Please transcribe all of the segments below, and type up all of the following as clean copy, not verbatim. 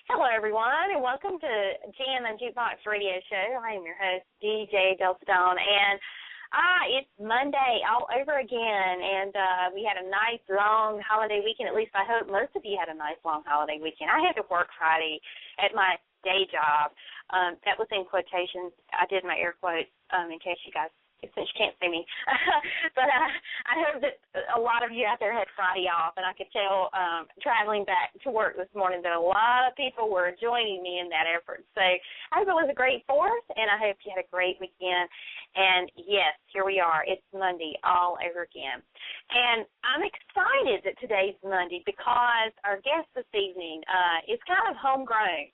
Hello, everyone, and welcome to Jammin' Jukebox Radio Show. I am your host, DJ Del Stone, and it's Monday all over again, and we had a nice, long holiday weekend. At least I hope most of you had a nice, long holiday weekend. I had to work Friday at my day job. That was in quotations. I did my air quotes in case you guys, since you can't see me. But I hope that a lot of you out there had Friday off, and I could tell traveling back to work this morning that a lot of people were joining me in that effort. So I hope it was a great 4th, and I hope you had a great weekend. And, yes, here we are. It's Monday all over again. And I'm excited that today's Monday because our guest this evening is kind of homegrown.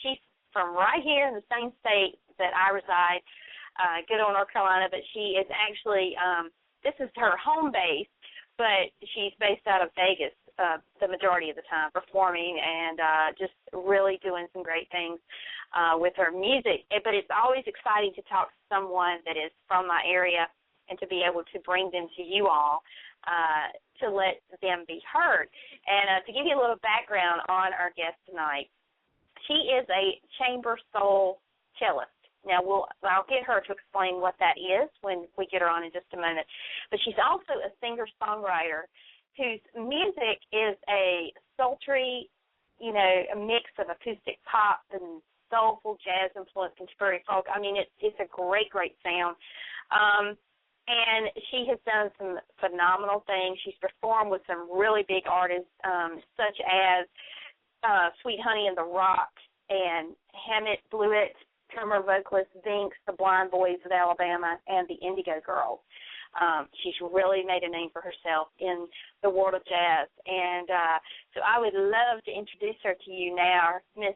She's from right here in the same state that I reside, good old North Carolina, but she is actually, this is her home base, but she's based out of Vegas the majority of the time, performing and just really doing some great things with her music. But it's always exciting to talk to someone that is from my area and to be able to bring them to you all to let them be heard. And to give you a little background on our guest tonight, she is a ChamberSoul cellist. Now, I'll get her to explain what that is when we get her on in just a moment. But she's also a singer-songwriter whose music is a sultry, a mix of acoustic pop and soulful jazz influence, contemporary folk. I mean, it's a great, great sound. And she has done some phenomenal things. She's performed with some really big artists, such as Sweet Honey and the Rock and Hamiett Bluett, drummer vocalist Vinx, the Blind Boys of Alabama, and the Indigo Girls. She's really made a name for herself in the world of jazz. And so I would love to introduce her to you now, Miss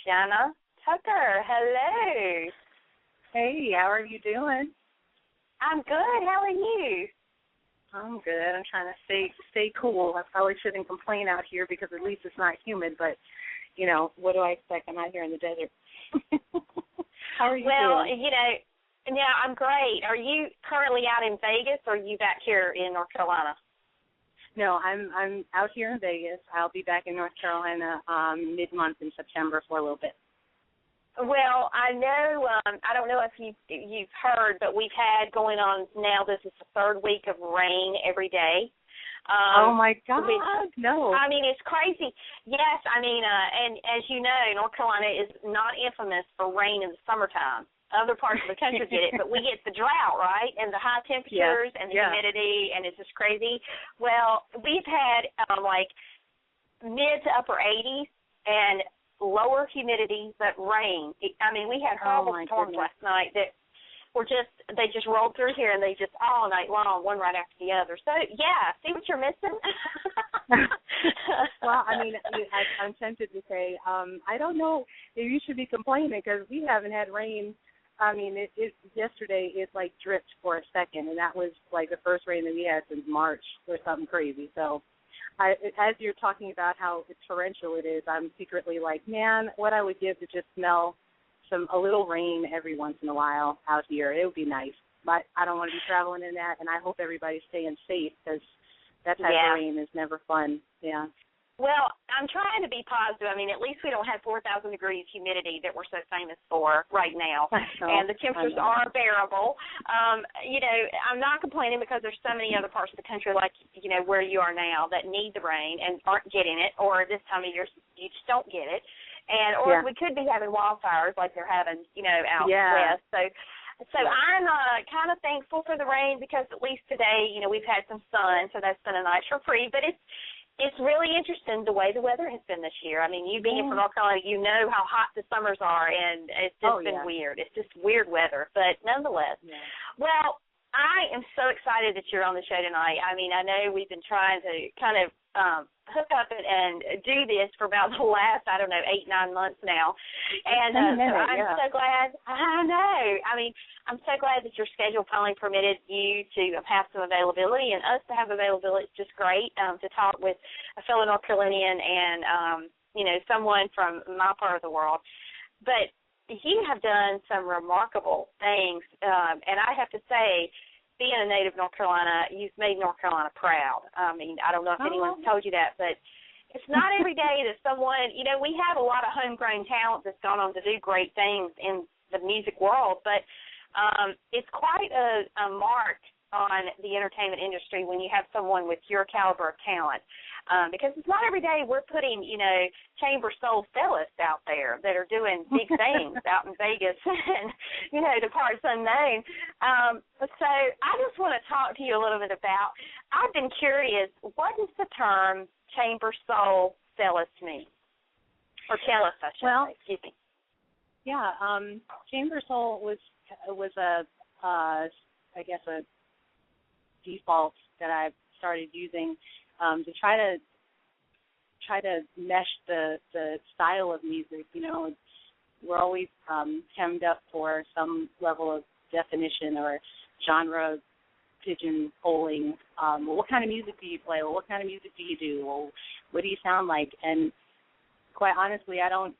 SHANA Tucker. Hello. Hey, how are you doing? I'm good. How are you? I'm good. I'm trying to stay cool. I probably shouldn't complain out here because at least it's not humid, but, what do I expect? I'm out here in the desert. How are you doing? Well, yeah, I'm great. Are you currently out in Vegas, or are you back here in North Carolina? No, I'm out here in Vegas. I'll be back in North Carolina mid-month in September for a little bit. Well, I know, I don't know if you've heard, but we've had going on now, this is the 3rd week of rain every day. Oh, my God, no. I mean, it's crazy. Yes, I mean, and as you know, North Carolina is not infamous for rain in the summertime. Other parts of the country get it, but we get the drought, right, and the high temperatures and the humidity, and it's just crazy. Well, we've had, mid to upper 80s and lower humidity, but rain. I mean, we had horrible storms last night that they just rolled through here, and they just all night long, one right after the other. So, yeah, see what you're missing? Well, I mean, I'm tempted to say, I don't know if you should be complaining because we haven't had rain. I mean, yesterday it, dripped for a second, and that was, the first rain that we had since March or something crazy. So, as you're talking about how torrential it is, I'm secretly like, man, what I would give to just smell a little rain every once in a while out here. It would be nice. But I don't want to be traveling in that, and I hope everybody's staying safe because that type of rain is never fun. Yeah. Well, I'm trying to be positive. I mean, at least we don't have 4,000 degrees humidity that we're so famous for right now. And the temperatures are bearable. I'm not complaining because there's so many other parts of the country like, where you are now that need the rain and aren't getting it, or this time of year you just don't get it. Or we could be having wildfires like they're having, out west. So I'm kind of thankful for the rain because at least today, we've had some sun, so that's been a nice reprieve. But it's really interesting the way the weather has been this year. I mean, you being from North Carolina, you know how hot the summers are, and it's just been weird. It's just weird weather. But nonetheless, well, I am so excited that you're on the show tonight. I mean, I know we've been trying to kind of hook up and do this for about the last, 8-9 months now. And so I'm so glad. I know. I mean, I'm so glad that your schedule finally permitted you to have some availability and us to have availability. It's just great to talk with a fellow North Carolinian and, someone from my part of the world. But you have done some remarkable things, and I have to say, being a native North Carolina, you've made North Carolina proud. I mean, I don't know if anyone's told you that, but it's not every day that someone, you know, we have a lot of homegrown talent that's gone on to do great things in the music world, but it's quite a mark on the entertainment industry when you have someone with your caliber of talent. Because it's not every day we're putting, you know, ChamberSoul cellists out there that are doing big things out in Vegas and, you know, the parts unknown. So I just want to talk to you a little bit about, I've been curious, what does the term ChamberSoul cellist mean? Or cellist, I should say. Excuse me. Yeah, ChamberSoul was a I guess a default that I started using to try to mesh the style of music. You know, we're always hemmed up for some level of definition or genre pigeonholing. Well, what kind of music do you play? Well, what kind of music do you do? Well, what do you sound like? And quite honestly, I don't.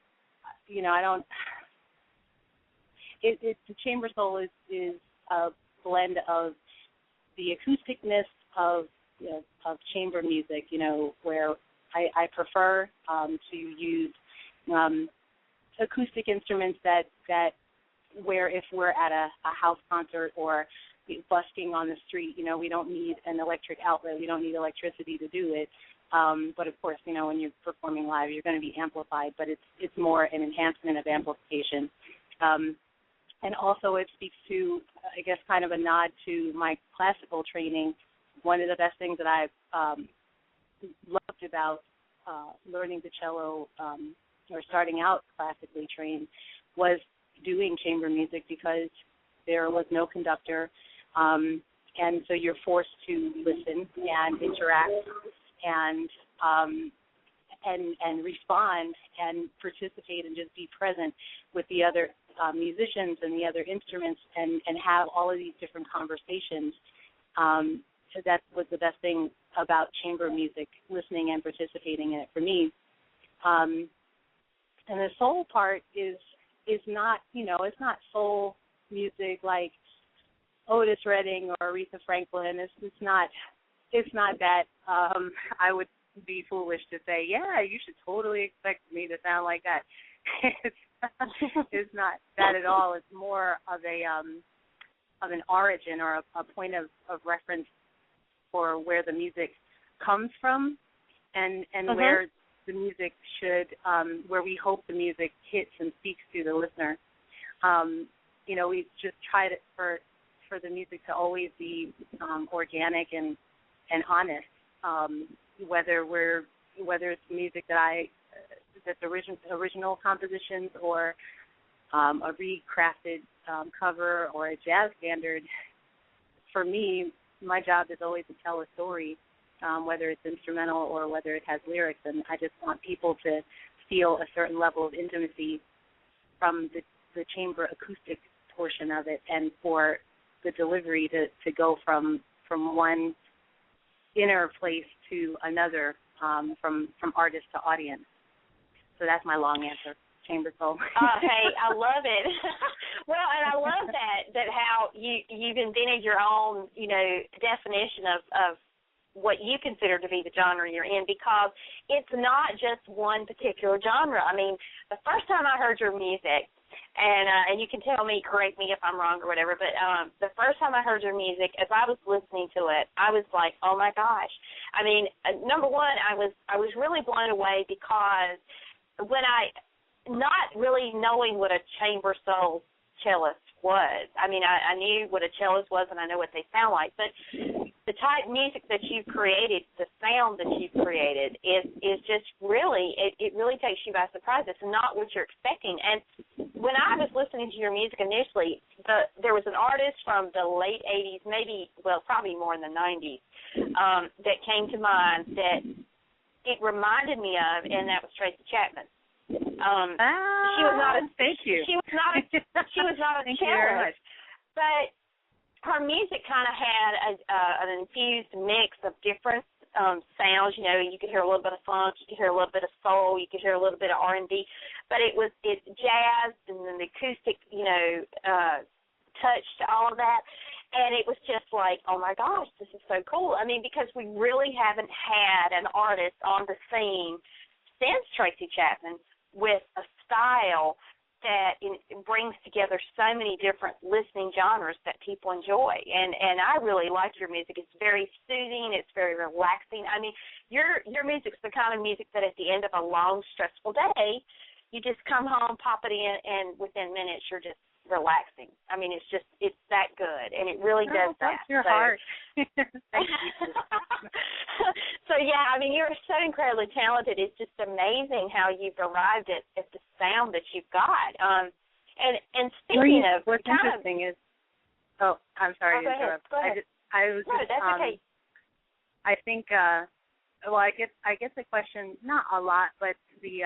The ChamberSoul is a blend of the acousticness of chamber music, you know, where I prefer to use acoustic instruments that where if we're at a house concert or busking on the street, you know, we don't need an electric outlet, we don't need electricity to do it. But of course, you know, when you're performing live, you're going to be amplified, but it's more an enhancement of amplification. And also it speaks to, I guess, kind of a nod to my classical training. One of the best things that I've loved about learning the cello or starting out classically trained was doing chamber music because there was no conductor, and so you're forced to listen and interact and respond and participate and just be present with the other musicians and the other instruments and have all of these different conversations. So that was the best thing about chamber music, listening and participating in it for me. And the soul part is not, you know, it's not soul music like Otis Redding or Aretha Franklin. It's not that. I would be foolish to say, yeah, you should totally expect me to sound like that. It's not that at all. It's more of an origin or a point of reference for where the music comes from and where the music should, where we hope the music hits and speaks to the listener. You know, we just tried it for the music to always be organic and honest. Whether it's music that's original compositions or a recrafted cover or a jazz standard, for me, my job is always to tell a story, whether it's instrumental or whether it has lyrics, and I just want people to feel a certain level of intimacy from the chamber acoustic portion of it, and for the delivery to go from one inner place to another, from artist to audience. So that's my long answer. ChamberSoul. Hey, I love it. Well, and I love that how you've invented your own, you know, definition of what you consider to be the genre you're in, because it's not just one particular genre. I mean, the first time I heard your music, and you can tell me, correct me if I'm wrong or whatever, but the first time I heard your music, as I was listening to it, I was like, oh my gosh. I mean, number one, I was really blown away because when not really knowing what a ChamberSoul cellist was. I mean, I knew what a cellist was and I know what they sound like, but the type of music that you've created, the sound that you've created is just really, it really takes you by surprise. It's not what you're expecting. And when I was listening to your music initially, there was an artist from the late 80s, probably more in the 90s, that came to mind that it reminded me of, and that was Tracy Chapman. She was not a thank you. She was not a cellist, but her music kind of had an infused mix of different sounds. You know, you could hear a little bit of funk, you could hear a little bit of soul, you could hear a little bit of R&B, but it's jazz and then the acoustic, you know, touch to all of that. And it was just like, oh, my gosh, this is so cool. I mean, because we really haven't had an artist on the scene since Tracy Chapman with a style that brings together so many different listening genres that people enjoy. And I really like your music. It's very soothing. It's very relaxing. I mean, your music's the kind of music that at the end of a long, stressful day, you just come home, pop it in, and within minutes you're just relaxing. I mean, it's that good, and it really does that. Bless your heart. Thank you. So, yeah, I mean, you're so incredibly talented. It's just amazing how you've arrived at the sound that you've got. And speaking of... What's interesting is... Oh, I'm sorry to interrupt. Go ahead. That's okay. I think, I guess the question, not a lot, but the...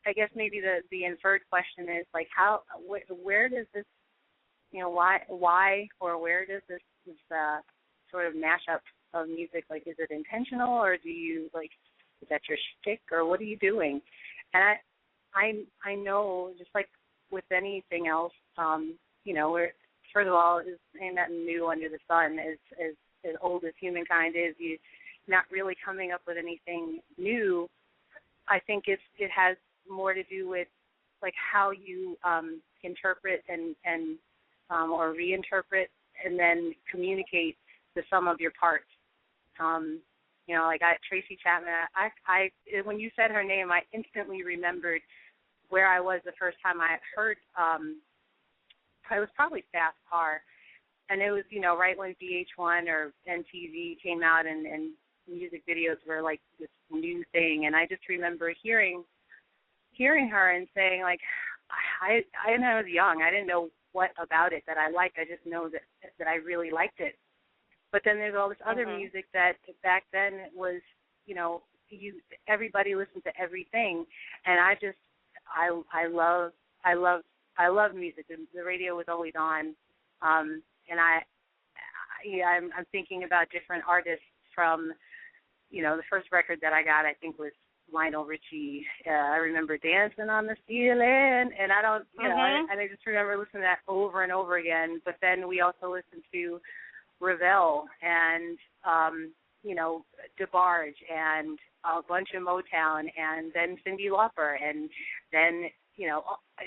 I guess maybe the inferred question is like where does this, why or where does this sort of mashup of music, like, is it intentional, or do you, like, is that your shtick, or what are you doing? And I know, just like with anything else, we're, first of all, ain't nothing new under the sun. As old as humankind is, you're not really coming up with anything new. I think it has more to do with, like, how you interpret and or reinterpret and then communicate the sum of your parts. Like Tracy Chapman, I when you said her name, I instantly remembered where I was the first time I heard. I was probably Fast Car, and it was right when VH1 or MTV came out and music videos were like this new thing, and I just remember hearing her and saying, like, when I was young, I didn't know what about it that I liked. I just know that I really liked it. But then there's all this other music that back then was, everybody listened to everything, and I love music. The radio was always on, and I'm thinking about different artists from, the first record that I got, I think, was Lionel Richie. I remember Dancing on the Ceiling, and I don't, and I just remember listening to that over and over again. But then we also listened to Ravel and, DeBarge and a bunch of Motown, and then Cyndi Lauper, and then,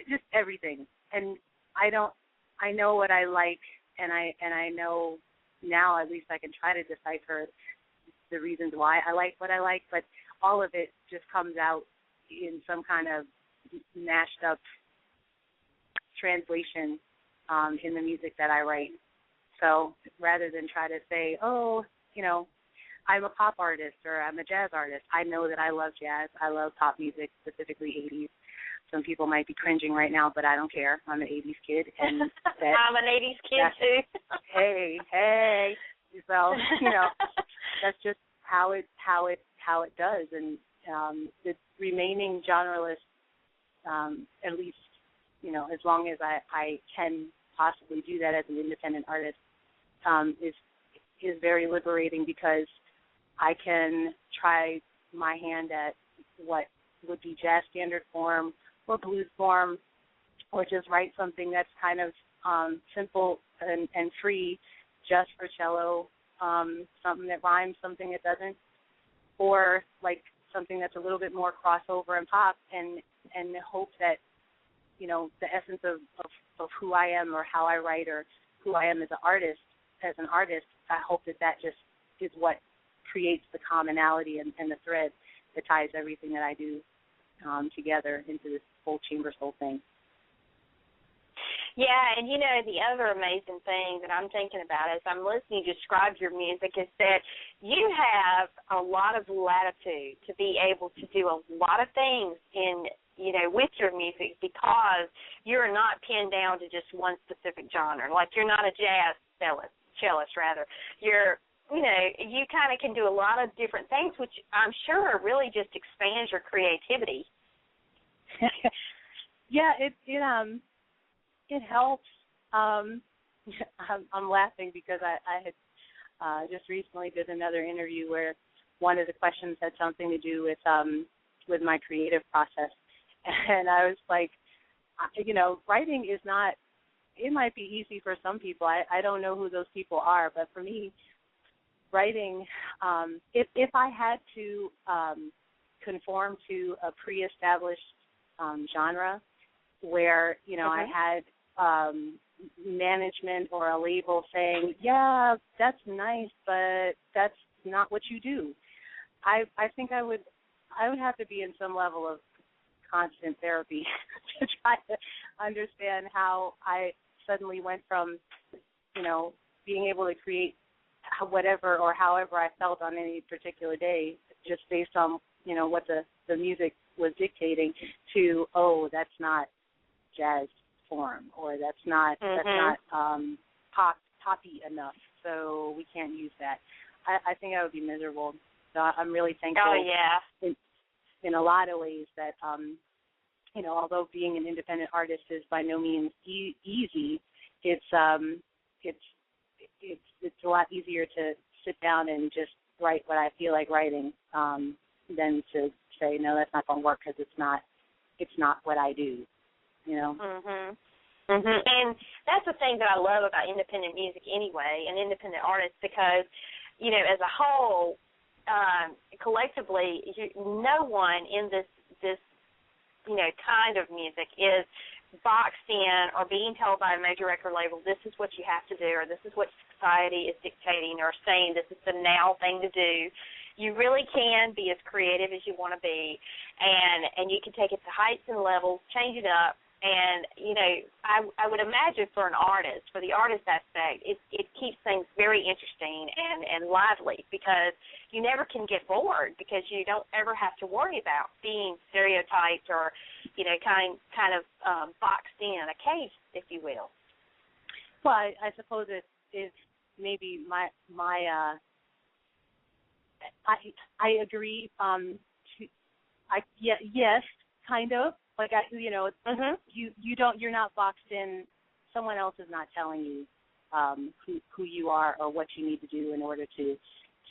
just everything. And I know what I like, and I know now, at least I can try to decipher the reasons why I like what I like, but all of it just comes out in some kind of mashed up translation in the music that I write. So rather than try to say, I'm a pop artist or I'm a jazz artist, I know that I love jazz. I love pop music, specifically 80s. Some people might be cringing right now, but I don't care. I'm an 80s kid. And I'm an 80s kid, too. Hey. So, that's just how it does. And the remaining genreless, at least, as long as I can possibly do that as an independent artist, is very liberating, because I can try my hand at what would be jazz standard form or blues form, or just write something that's kind of simple and free just for cello, something that rhymes, something that doesn't, or like something that's a little bit more crossover and pop, and hope that, the essence of who I am or how I write or who I am as an artist, I hope that just is what creates the commonality and the thread that ties everything that I do together into this whole ChamberSoul thing. Yeah, and the other amazing thing that I'm thinking about as I'm listening to describe your music is that you have a lot of latitude to be able to do a lot of things with your music, because you're not pinned down to just one specific genre. Like, you're not a jazz cellist rather. You're, you kind of can do a lot of different things, which I'm sure really just expands your creativity. Yeah, it helps. I'm laughing because I had just recently did another interview where one of the questions had something to do with my creative process, and I was like, writing is not it might be easy for some people. I don't know who those people are, but for me, writing, if I had to conform to a pre-established genre where, you know, I had management or a label saying, yeah, that's nice, but that's not what you do, I think I would have to be in some level of constant therapy to try to understand how I suddenly went from, you know, being able to create whatever or however I felt on any particular day, just based on, you know, what the music was dictating, to, oh, that's not jazz form, or that's not poppy enough, so we can't use that. I think I would be miserable. So I'm really thankful. Oh, yeah. In a lot of ways that, you know, although being an independent artist is by no means easy, it's a lot easier to sit down and just write what I feel like writing than to say, no, that's not going to work because it's not what I do, you know. And that's the thing that I love about independent music anyway, and independent artists, because, you know, as a whole, collectively, no one in this you know, kind of music is boxed in or being told by a major record label, this is what you have to do, or this is what society is dictating or saying this is the now thing to do. You really can be as creative as you want to be, and you can take it to heights and levels, change it up. And, you know, I would imagine for an artist, for the artist aspect, it keeps things very interesting and lively, because you never can get bored, because you don't ever have to worry about being stereotyped or, you know, kind of boxed in a cage, if you will. Well, I suppose it is maybe my I agree. Yes, kind of. Like, you know, you're not boxed in. Someone else is not telling you who you are or what you need to do in order to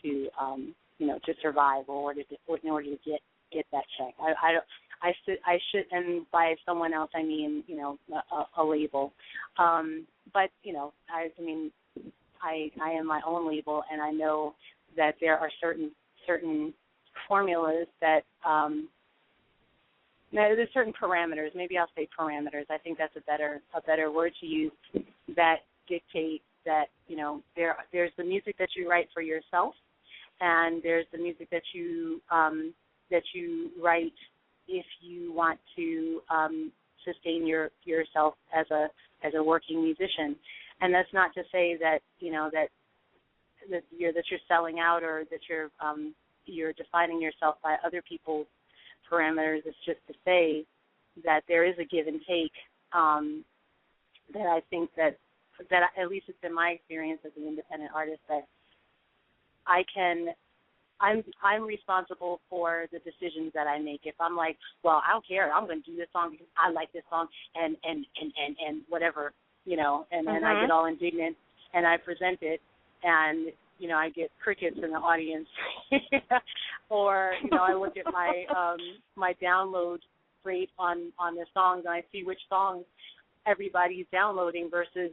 you know, to survive, or in order to get that check. I should, and by someone else I mean, you know, a label. But, you know, I mean, I am my own label, and I know that there are certain formulas that. Now, there's certain parameters. Maybe I'll say parameters. I think that's a better word to use, that dictate that, you know, there's the music that you write for yourself, and there's the music that you write if you want to sustain yourself as a working musician. And that's not to say that, you know, that you're selling out, or that you're defining yourself by other people's parameters. It's just to say that there is a give and take, that I think that at least it's been my experience as an independent artist, that I'm responsible for the decisions that I make. If I'm like, well, I don't care, I'm going to do this song because I like this song, and whatever, you know, and then I get all indignant and I present it, and, you know, I get crickets in the audience, or, you know, I look at my download rate on the songs, and I see which songs everybody's downloading versus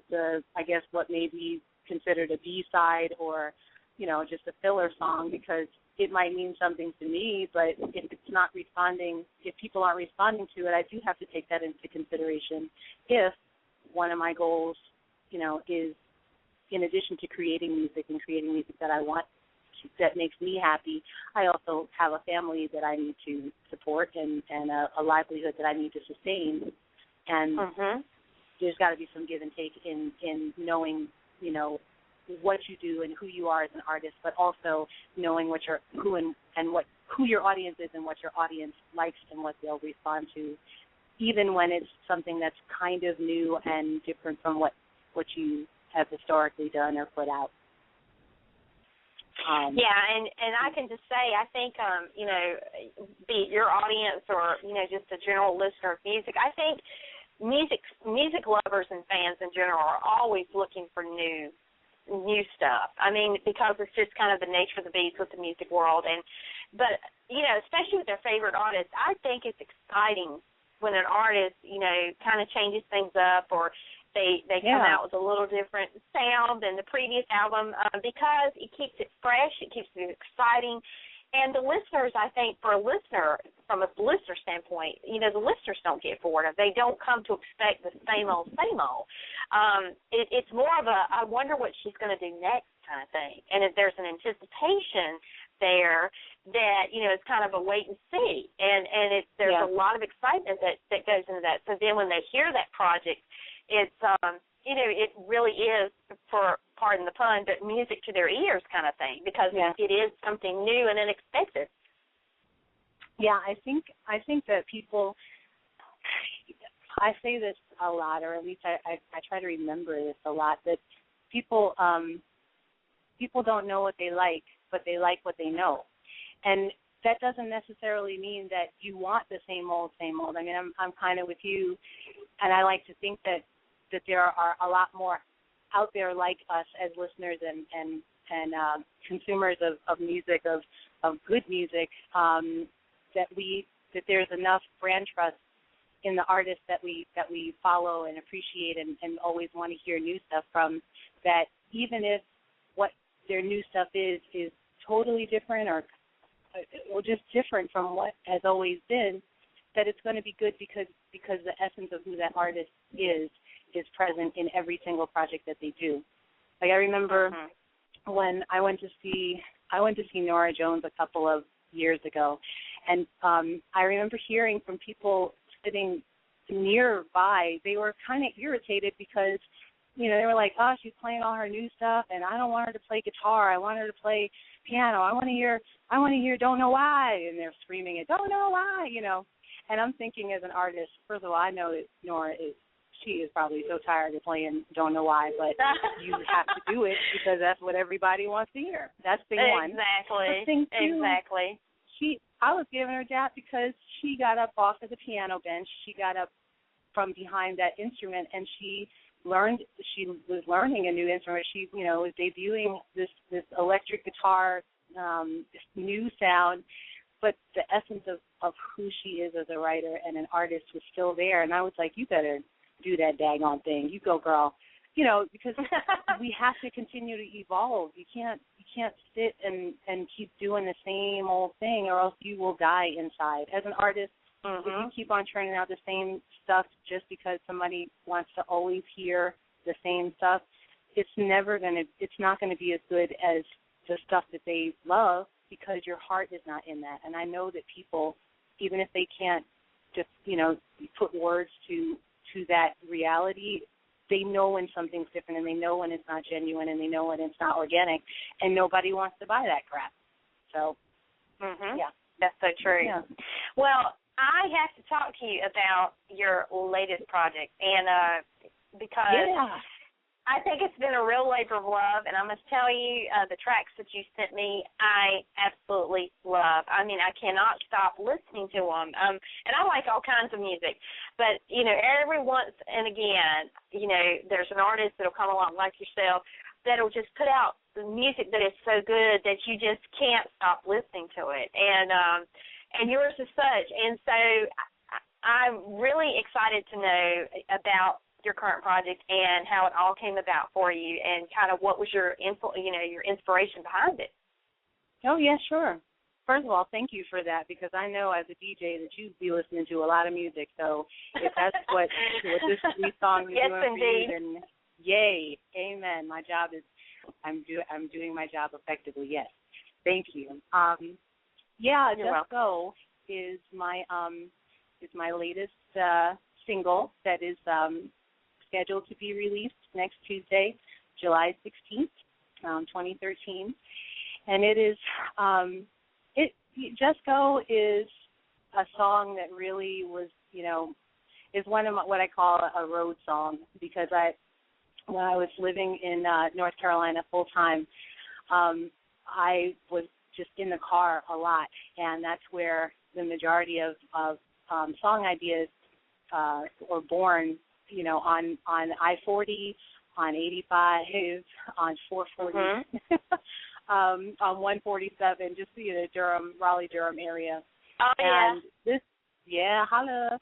I guess what may be considered a B-side, or, you know, just a filler song, because it might mean something to me, but if it's not responding, if people aren't responding to it, I do have to take that into consideration. If one of my goals, you know, is, in addition to creating music and creating music that I want, that makes me happy, I also have a family that I need to support, and a livelihood that I need to sustain. And there's got to be some give and take in knowing, you know, what you do and who you are as an artist, but also knowing who your audience is and what your audience likes and what they'll respond to, even when it's something that's kind of new and different from what you have historically done or put out. Yeah, and I can just say, I think, you know, be it your audience or, you know, just a general listener of music, I think music lovers and fans in general are always looking for new stuff. I mean, because it's just kind of the nature of the beast with the music world. But, you know, especially with their favorite artists, I think it's exciting when an artist, you know, kind of changes things up, or They come out with a little different sound than the previous album because it keeps it fresh, it keeps it exciting. And the listeners, I think, from a listener standpoint, the listeners don't get bored. They don't come to expect the same old, same old. It's more of a, I wonder what she's going to do next kind of thing. And if there's an anticipation there that, it's kind of a wait and see. And there's a lot of excitement that goes into that. So then when they hear that project, it's, it really is, for pardon the pun, but music to their ears kind of thing, because it is something new and unexpected. Yeah, I think that people, I say this a lot, or at least I try to remember this a lot, that people don't know what they like, but they like what they know. And that doesn't necessarily mean that you want the same old, same old. I mean, I'm kind of with you, and I like to think that there are a lot more out there like us as listeners and consumers of music, of good music, that there's enough brand trust in the artists that we follow and appreciate and always want to hear new stuff from, that even if what their new stuff is totally different or just different from what has always been, that it's going to be good because the essence of who that artist is present in every single project that they do. Like, I remember when I went to see Norah Jones a couple of years ago, and I remember hearing from people sitting nearby, they were kind of irritated because, they were like, oh, she's playing all her new stuff, and I don't want her to play guitar. I want her to play piano. I want to hear Don't Know Why, and they're screaming it, Don't Know Why, And I'm thinking, as an artist, first of all, I know that Norah she is probably so tired of playing Don't Know Why, but you have to do it because that's what everybody wants to hear. That's thing one. Exactly. But thing two, exactly. I was giving her that because she got up off of the piano bench. She got up from behind that instrument, and she was learning a new instrument. She, was debuting this electric guitar, this new sound, but the essence of who she is as a writer and an artist was still there. And I was like, you better do that daggone thing. You go, girl. Because we have to continue to evolve. You can't sit and keep doing the same old thing, or else you will die inside. As an artist, if you keep on churning out the same stuff just because somebody wants to always hear the same stuff, it's not gonna be as good as the stuff that they love, because your heart is not in that. And I know that people, even if they can't just, put words to that reality, they know when something's different, and they know when it's not genuine, and they know when it's not organic, and nobody wants to buy that crap. So, yeah. That's so true. Yeah. Well, I have to talk to you about your latest project, and because I think it's been a real labor of love, and I must tell you, the tracks that you sent me, I absolutely love. I mean, I cannot stop listening to them. And I like all kinds of music. But, every once and again, there's an artist that will come along like yourself that will just put out the music that is so good that you just can't stop listening to it. And yours is such. And so I'm really excited to know about your current project and how it all came about for you, and kind of what was your inspiration behind it. Oh, yeah, sure. First of all, thank you for that, because I know as a DJ that you'd be listening to a lot of music. So if that's what this sweet song is doing for you, then yay, amen. My job is, I'm doing my job effectively. Yes, thank you. Just Go is my latest single that is scheduled to be released next Tuesday, July 16th, 2013, and it is Just Go is a song that really was, is one of what I call a road song, because when I was living in North Carolina full time, I was just in the car a lot, and that's where the majority of song ideas were born. On I-40, on 85, on 440, on 147, just Raleigh-Durham area. Oh, and yeah. Yeah, holla.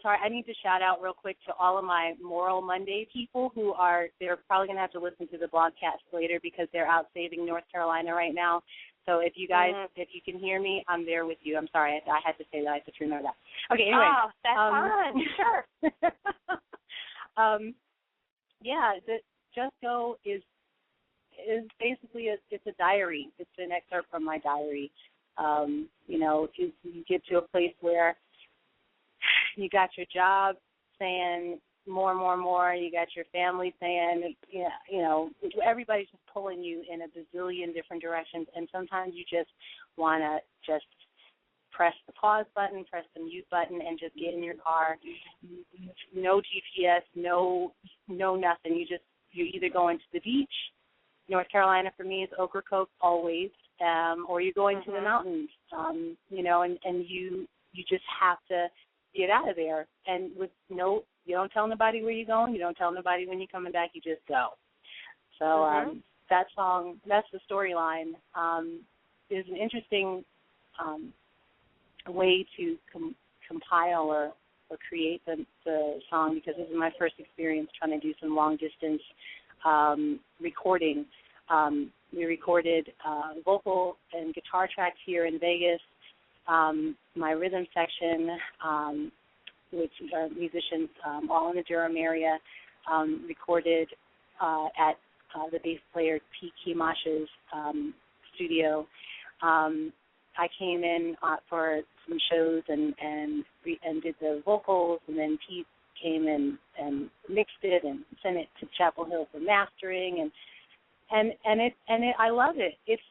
Sorry, I need to shout out real quick to all of my Moral Monday people they're probably going to have to listen to the broadcast later because they're out saving North Carolina right now. So if you guys, if you can hear me, I'm there with you. I'm sorry, I had to say that. I had to remember that. Okay, anyway. Oh, that's fine. Sure. Yeah, Just Go is basically it's a diary. It's an excerpt from my diary. You get to a place where you got your job saying more, you got your family saying, everybody's just pulling you in a bazillion different directions, and sometimes you just want to just press the pause button, press the mute button, and just get in your car. No GPS, no nothing. You're either going to the beach. North Carolina for me is Ocracoke always, or you're going to the mountains, and you just have to get out of there. And you don't tell nobody where you're going. You don't tell nobody when you're coming back. You just go. So that song, that's the storyline, is an interesting way to compile or create the song, because this is my first experience trying to do some long-distance recording. We recorded vocal and guitar tracks here in Vegas. My rhythm section, which are musicians all in the Durham area, recorded at the bass player Pete Kimash's studio. I came in for some shows and did the vocals, and then Pete came in and mixed it and sent it to Chapel Hill for mastering, and I love it. It's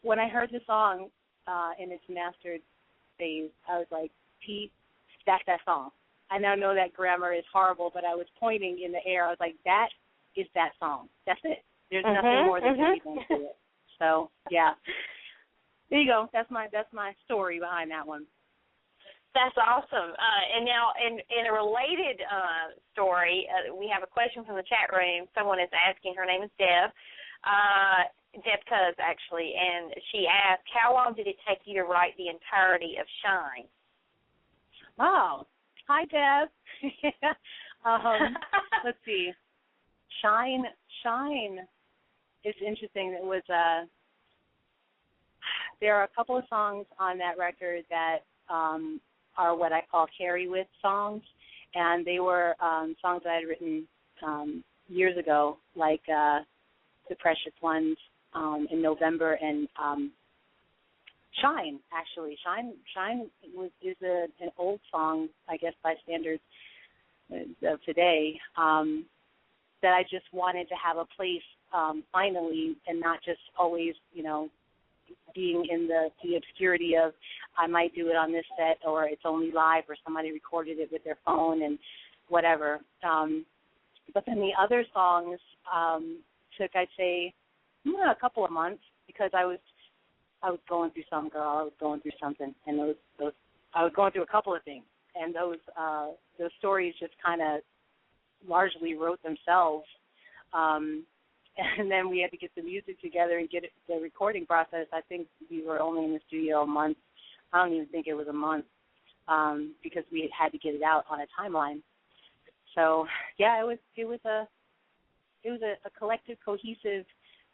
when I heard the song in its mastered phase, I was like, Pete, that's that song. I now know that grammar is horrible, but I was pointing in the air. I was like, that is that song. That's it. There's nothing more that can be done to it. So yeah, there you go. That's my story behind that one. That's awesome. And now, in a related story, we have a question from the chat room. Someone is asking. Her name is Deb. Deb Cuz, actually, and she asked, how long did it take you to write the entirety of Shine? Oh, hi, Deb. Let's see. Shine is interesting. It was there are a couple of songs on that record that are what I call carry with songs, and they were songs that I had written years ago, like The Precious Ones in November, and Shine, actually. Shine is an old song, I guess, by standards of today, that I just wanted to have a place finally, and not just always, being in the obscurity of I might do it on this set, or it's only live, or somebody recorded it with their phone and whatever. But then the other songs took, I'd say, a couple of months, because I was going through something, girl. I was going through something, and those I was going through a couple of things, and those stories just kind of largely wrote themselves. And then we had to get the music together and get the recording process. I think we were only in the studio a month. I don't even think it was a month, because we had to get it out on a timeline. So yeah, it was a collective, cohesive,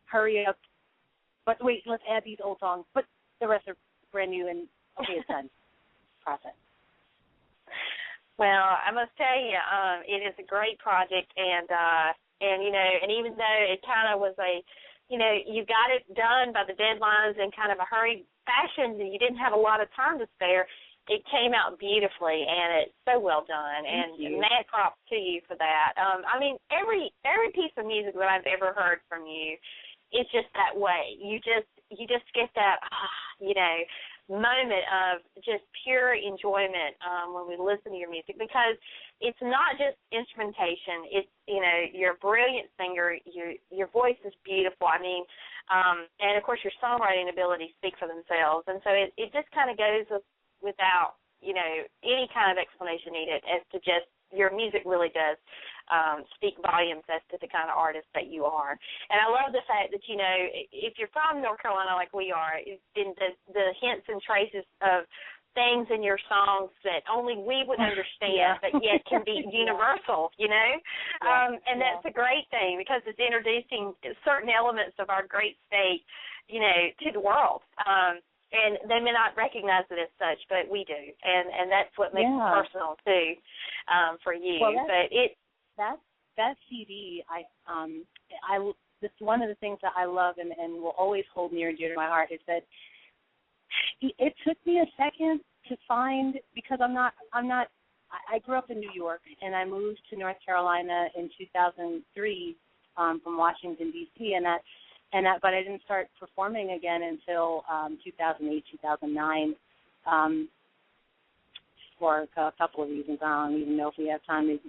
hurry up. But wait, let's add these old songs. But the rest are brand new, and okay, it's done. Process. Well, I must tell you, it is a great project, and even though it kind of was you got it done by the deadlines in kind of a hurried fashion, and you didn't have a lot of time to spare, it came out beautifully, and it's so well done. And mad props to you for that. Every piece of music that I've ever heard from you, it's just that way. You just get that, moment of just pure enjoyment when we listen to your music, because it's not just instrumentation. It's, you're a brilliant singer. Your voice is beautiful. And of course your songwriting abilities speak for themselves. And so it just kind of goes without, any kind of explanation needed as to just your music really does speak volumes as to the kind of artist that you are. And I love the fact that, if you're from North Carolina like we are, then the hints and traces of things in your songs that only we would understand, but yet can be universal, you know? And that's a great thing because it's introducing certain elements of our great state, you know, to the world. And they may not recognize it as such, but we do. And that's what makes it personal, too, for you. Well, that CD, this one of the things that I love and will always hold near and dear to my heart is that it took me a second to find, because I grew up in New York and I moved to North Carolina in 2003 from Washington, D.C., but I didn't start performing again until 2008, 2009 for a couple of reasons. I don't even know if we have time to,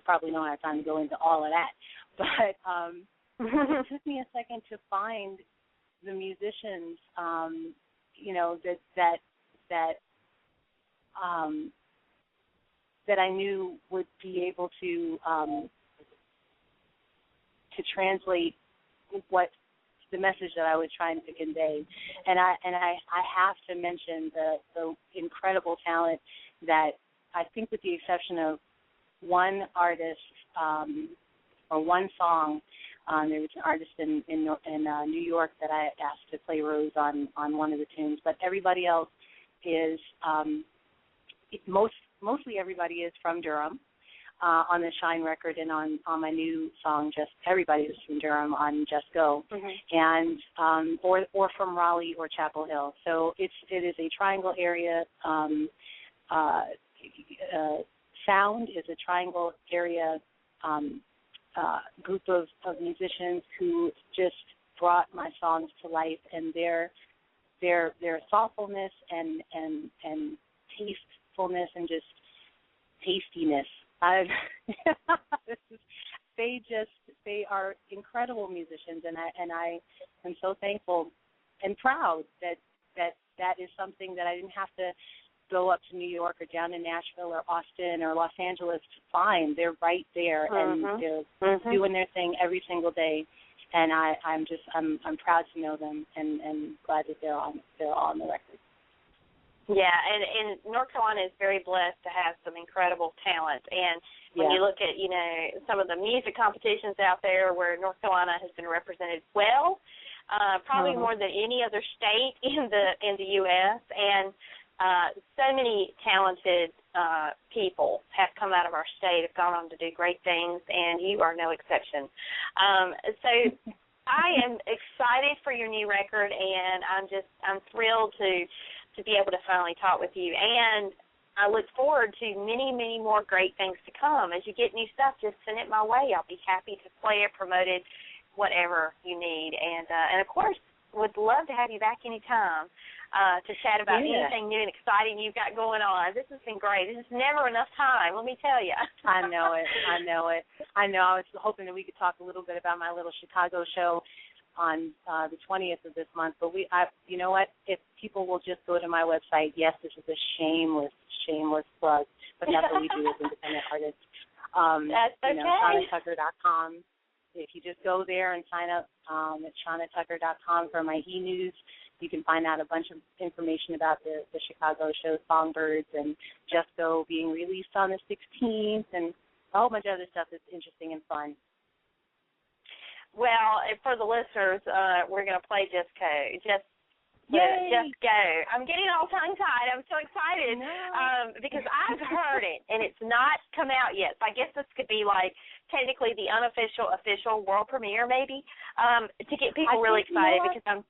probably don't have time to go into all of that. But it took me a second to find the musicians, you know, that I knew would be able to translate what the message that I was trying to convey. And I have to mention the incredible talent that I think, with the exception of one artist or one song, there was an artist in New York that I asked to play Rose on one of the tunes, but everybody else is mostly everybody is from Durham. On the Shine record and on my new song, Just everybody is from Durham on Just Go, and or from Raleigh or Chapel Hill. So it is a triangle area. Sound is a triangle area group of musicians who just brought my songs to life, and their thoughtfulness and tastefulness and just tastiness. They are incredible musicians, and I am so thankful and proud that is something that I didn't have to go up to New York or down to Nashville or Austin or Los Angeles to find. They're right there, and they're doing their thing every single day. And I'm proud to know them, and glad that they're on the record. Yeah, and North Carolina is very blessed to have some incredible talent. And when you look at, you know, some of the music competitions out there where North Carolina has been represented well, probably more than any other state in the U.S., and so many talented people have come out of our state, have gone on to do great things, and you are no exception. So I am excited for your new record, and I'm thrilled to be able to finally talk with you. And I look forward to many, many more great things to come. As you get new stuff, just send it my way. I'll be happy to play it, promote it, whatever you need. And of course, would love to have you back anytime to chat about anything new and exciting you've got going on. This has been great. This is never enough time, let me tell you. I know it. I was hoping that we could talk a little bit about my little Chicago show on the 20th of this month, but you know what? If people will just go to my website, yes, this is a shameless plug, but that's what we do as independent artists. That's okay. ShanaTucker.com. If you just go there and sign up at ShanaTucker.com for my e-news, you can find out a bunch of information about the Chicago show, Songbirds, and Just Go being released on the 16th, and a whole bunch of other stuff that's interesting and fun. Well, for the listeners, we're going to play Just Go. Just Go. I'm getting all tongue-tied. I'm so excited because I've heard it, and it's not come out yet. So I guess this could be like technically the official world premiere maybe to get people really excited because I'm...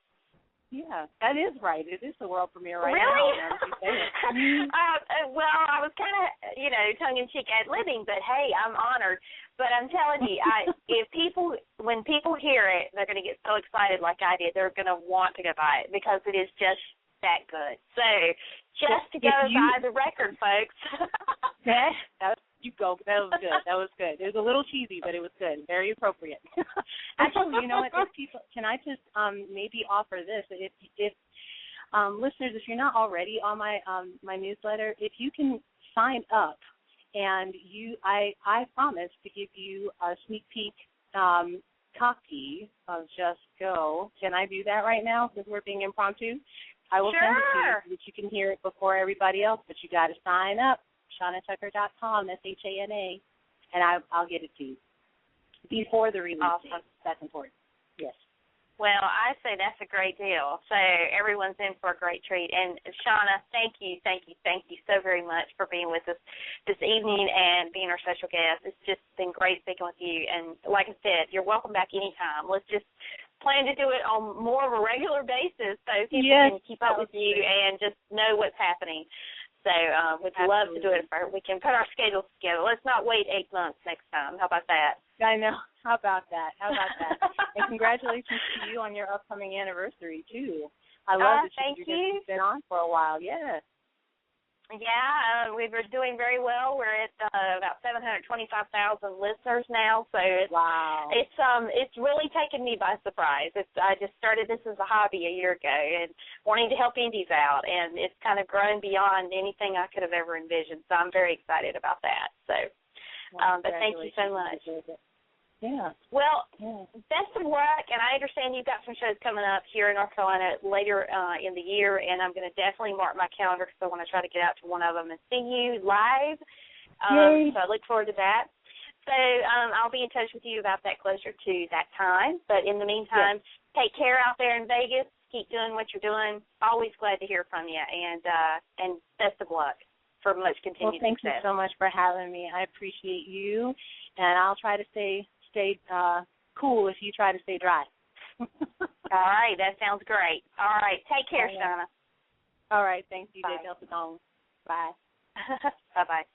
Yeah, that is right. It is the world premiere right really? now. Well, I was kind of, tongue-in-cheek ad-libbing, but hey, I'm honored. But I'm telling you, when people hear it, they're going to get so excited like I did. They're going to want to go buy it because it is just that good. So just to go buy the record, folks. That was good. It was a little cheesy, but it was good. Very appropriate. Actually, you know what? Can I just maybe offer this? If listeners, if you're not already on my newsletter, if you can sign up, and I promise to give you a sneak peek copy of Just Go. Can I do that right now because we're being impromptu? I will send it to you so that you can hear it before everybody else, but you got to sign up, ShanaTucker.com, SHANA, and I'll get it to you before the release date. That's important. Yes. Well, I say that's a great deal. So everyone's in for a great treat. And, Shana, thank you so very much for being with us this evening and being our special guest. It's just been great speaking with you. And like I said, you're welcome back anytime. Let's just plan to do it on more of a regular basis so people can keep up with you and just know what's happening. So we'd love to do it. We can put our schedules together. Let's not wait 8 months next time. How about that? I know. How about that? And congratulations to you on your upcoming anniversary, too. I love that you've been on for a while. Yes. Yeah, we were doing very well. We're at about 725,000 listeners now, so it's really taken me by surprise. I just started this as a hobby a year ago and wanting to help indies out, and it's kind of grown beyond anything I could have ever envisioned. So I'm very excited about that. So, but thank you so much. Yeah. Well, best of luck, and I understand you've got some shows coming up here in North Carolina later in the year, and I'm going to definitely mark my calendar because I want to try to get out to one of them and see you live. So I look forward to that. So I'll be in touch with you about that closer to that time. But in the meantime, take care out there in Vegas. Keep doing what you're doing. Always glad to hear from you, and best of luck for much continued success. Well, thank you so much for having me. I appreciate you, and I'll try to stay cool if you try to stay dry. All right, that sounds great. All right, take care, Shana. All right, thanks, DJ Delta Dawn. Bye. Bye-bye.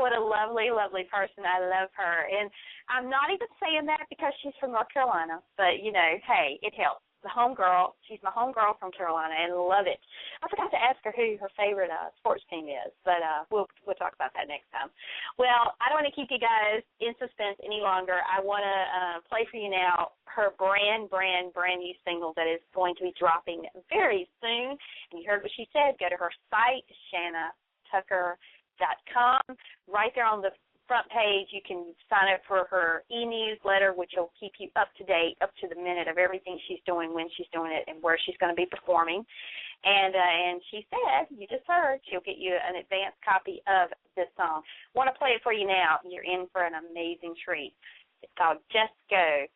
What a lovely, lovely person. I love her. And I'm not even saying that because she's from North Carolina, but, hey, it helps. The homegirl, she's my homegirl from Carolina, and love it. I forgot to ask her who her favorite sports team is, but we'll talk about that next time. Well, I don't want to keep you guys in suspense any longer. I want to play for you now her brand new single that is going to be dropping very soon. And you heard what she said. Go to her site, ShanaTucker.com. Right there on the front page, you can sign up for her e-newsletter, which will keep you up to date, up to the minute of everything she's doing, when she's doing it, and where she's going to be performing. And she said, you just heard, she'll get you an advanced copy of this song. I want to play it for you now. You're in for an amazing treat. It's called Just Go.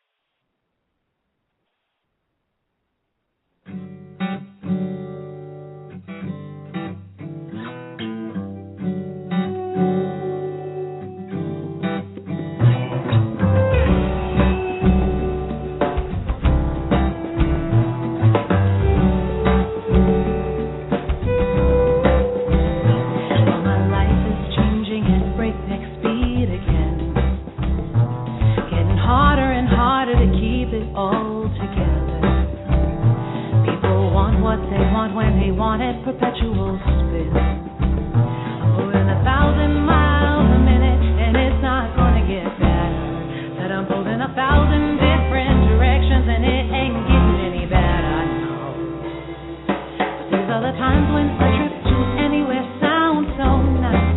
all together. People want what they want when they want it, perpetual spin. I'm moving 1,000 miles a minute and it's not gonna get better. That I'm pulling 1,000 different directions and it ain't getting any better, no. But these are the times when a trip to anywhere sounds so nice.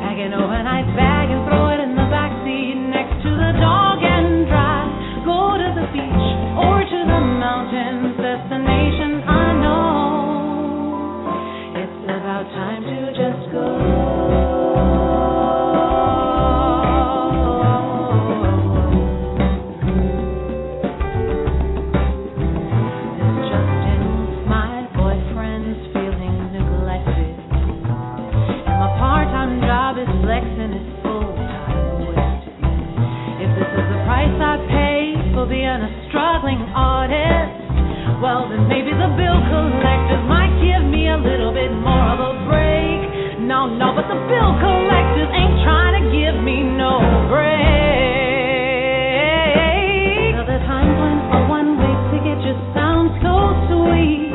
Pack an overnight bag and throw it in the backseat next to the dog and drive. Go to the beach or to the mountains, destination unknown. It's about time to just go. There's Justin, my boyfriend's feeling neglected, and my part-time job is flexing his full-time wasted. If this is the price I pay for being a struggling artist, well then maybe the bill collectors might give me a little bit more of a break. No, but the bill collectors ain't trying to give me no break. There are times when a one-way ticket just sounds so sweet.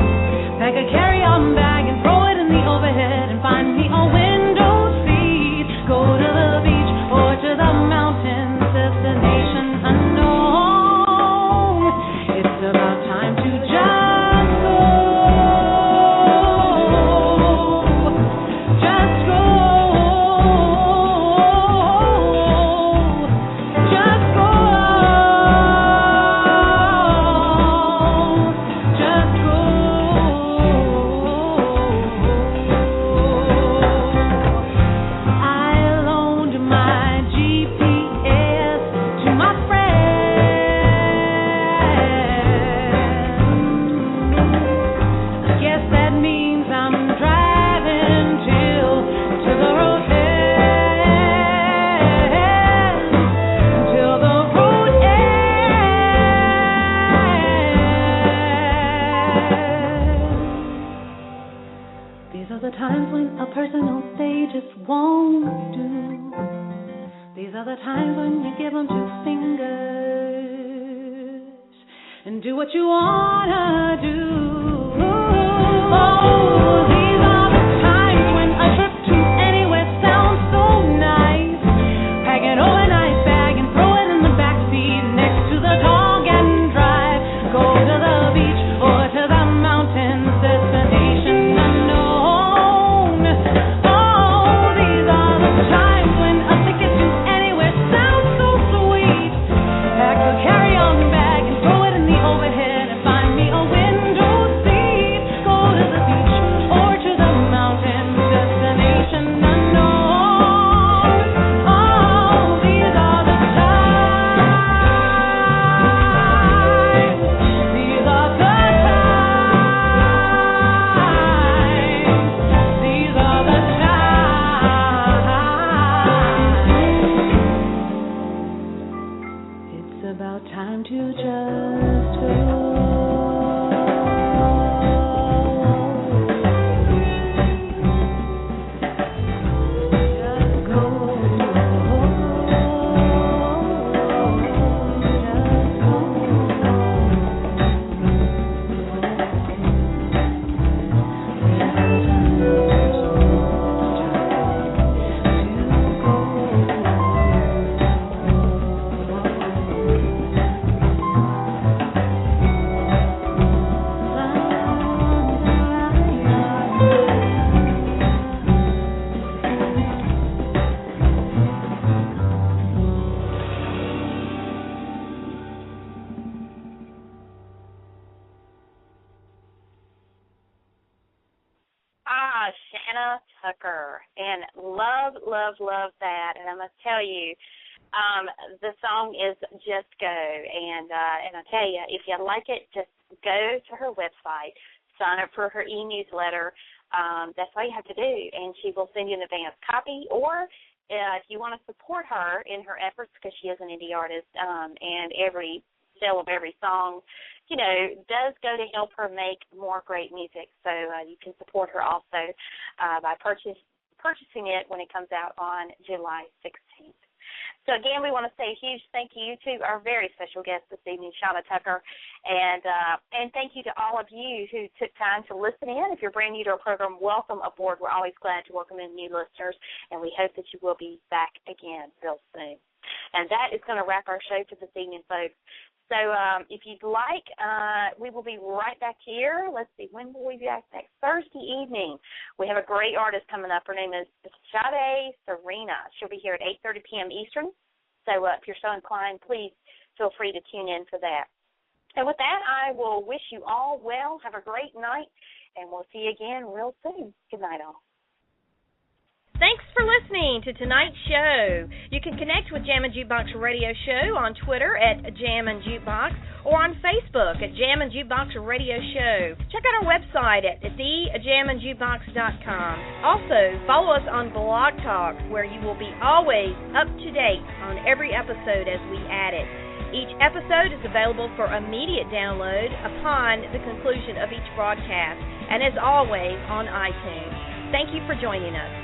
Pack a carry-on bag and throw it in the overhead and find me a window seat. Go to the beach or to the mountains, destination unknown. It's about time to just go. Just go. just won't do. These are the times when you give them two fingers and do what you wanna do. Oh, these are the times when a trip to anywhere sounds so nice. Pack an overnight bag and throw it in the backseat next to the dog and drive. Go to the beach or to the mountains, destination unknown. Oh, these are the times when a ticket to anywhere sounds so sweet. Pack a carry-on bag and throw it in the overhead and find me a window seat. Go to the beach or to the mountains, destination unknown. Oh, these are the times. These are the times. These are the times. It's about time to just go. Just go. SHANA Tucker, and love that. And I must tell you, the song is Just Go, and I tell you, if you like it, just go to her website, sign up for her e-newsletter. That's all you have to do, and she will send you an advance copy. Or if you want to support her in her efforts, because she is an indie artist, and every sale of every song, you know, does go to help her make more great music. So you can support her also by purchasing it when it comes out on July 16th. So, again, we want to say a huge thank you to our very special guest this evening, SHANA Tucker, and thank you to all of you who took time to listen in. If you're brand new to our program, welcome aboard. We're always glad to welcome in new listeners, and we hope that you will be back again real soon. And that is going to wrap our show for this evening, folks. So if you'd like, we will be right back here. Let's see, when will we be back next? Thursday evening. We have a great artist coming up. Her name is Sade Serena. She'll be here at 8:30 p.m. Eastern. So if you're so inclined, please feel free to tune in for that. And with that, I will wish you all well. Have a great night, and we'll see you again real soon. Good night, all. Thanks for listening to tonight's show. You can connect with Jammin' Jukebox Radio Show on Twitter at Jammin' Jukebox or on Facebook at Jammin' Jukebox Radio Show. Check out our website at thejamminjukebox.com. Also, follow us on Blog Talk, where you will be always up to date on every episode as we add it. Each episode is available for immediate download upon the conclusion of each broadcast, and as always, on iTunes. Thank you for joining us.